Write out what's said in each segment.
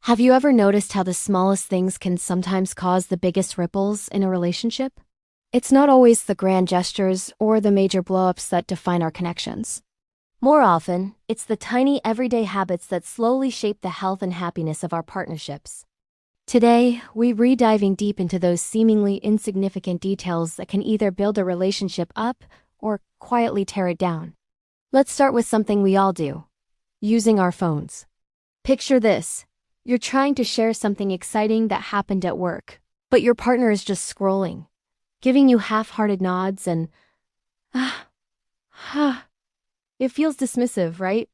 Have you ever noticed how the smallest things can sometimes cause the biggest ripples in a relationship? It's not always the grand gestures or the major blow-ups that define our connections. More often, it's the tiny everyday habits that slowly shape the health and happiness of our partnerships. Today, we're diving deep into those seemingly insignificant details that can either build a relationship up or quietly tear it down. Let's start with something we all do: using our phones. Picture this. You're trying to share something exciting that happened at work, but your partner is just scrolling, giving you half-hearted nods and, ah, ah. It feels dismissive, right?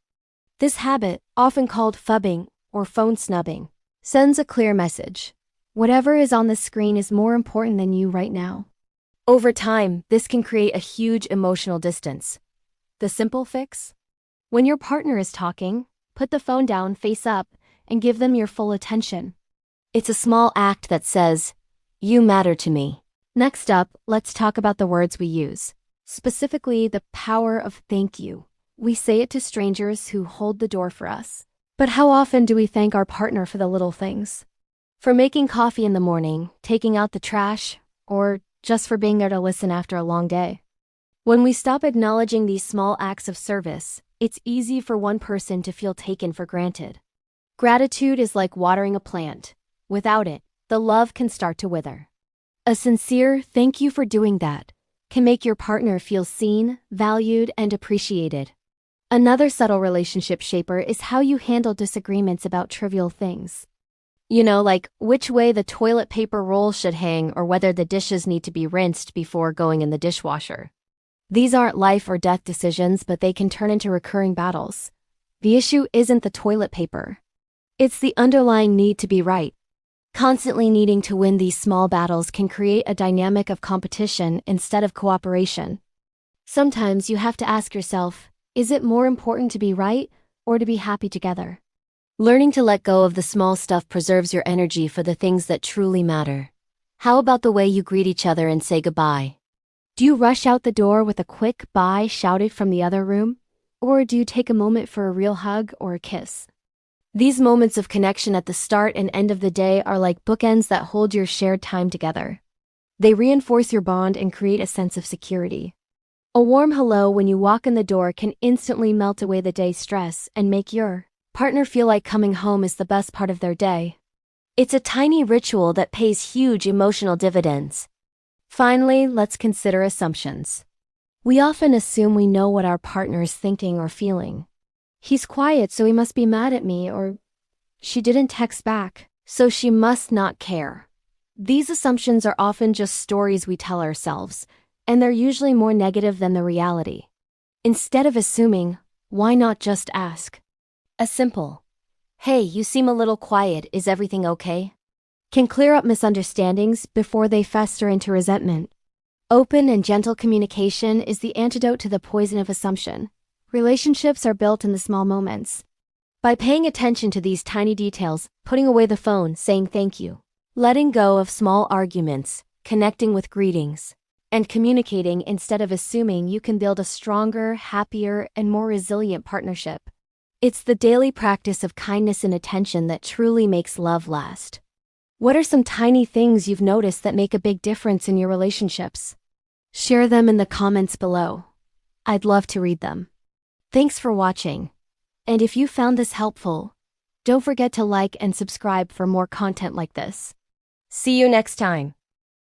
This habit, often called phubbing or phone snubbing, sends a clear message. Whatever is on the screen is more important than you right now. Over time, this can create a huge emotional distance. The simple fix? When your partner is talking, put the phone down face up and give them your full attention. It's a small act that says, "You matter to me." Next up, let's talk about the words we use. Specifically, the power of thank you. We say it to strangers who hold the door for us. But how often do we thank our partner for the little things? For making coffee in the morning, taking out the trash, or just for being there to listen after a long day? When we stop acknowledging these small acts of service, it's easy for one person to feel taken for granted. Gratitude is like watering a plant. Without it, the love can start to wither. A sincere "thank you for doing that" can make your partner feel seen, valued, and appreciated. Another subtle relationship shaper is how you handle disagreements about trivial things. Like which way the toilet paper roll should hang or whether the dishes need to be rinsed before going in the dishwasher. These aren't life or death decisions, but they can turn into recurring battles. The issue isn't the toilet paper. It's the underlying need to be right. Constantly needing to win these small battles can create a dynamic of competition instead of cooperation. Sometimes you have to ask yourself, is it more important to be right or to be happy together? Learning to let go of the small stuff preserves your energy for the things that truly matter. How about the way you greet each other and say goodbye? Do you rush out the door with a quick bye shouted from the other room? Or do you take a moment for a real hug or a kiss? These moments of connection at the start and end of the day are like bookends that hold your shared time together. They reinforce your bond and create a sense of security. A warm hello when you walk in the door can instantly melt away the day's stress and make your partner feel like coming home is the best part of their day. It's a tiny ritual that pays huge emotional dividends. Finally, let's consider assumptions. We often assume we know what our partner is thinking or feeling. He's quiet, so he must be mad at me, or she didn't text back, so she must not care. These assumptions are often just stories we tell ourselves, and they're usually more negative than the reality. Instead of assuming, why not just ask? A simple, "Hey, you seem a little quiet, is everything okay?" can clear up misunderstandings before they fester into resentment. Open and gentle communication is the antidote to the poison of assumption. Relationships are built in the small moments. By paying attention to these tiny details, putting away the phone, saying thank you, letting go of small arguments, connecting with greetings, and communicating instead of assuming, you can build a stronger, happier, and more resilient partnership. It's the daily practice of kindness and attention that truly makes love last. What are some tiny things you've noticed that make a big difference in your relationships? Share them in the comments below. I'd love to read them. Thanks for watching. And if you found this helpful, don't forget to like and subscribe for more content like this. See you next time.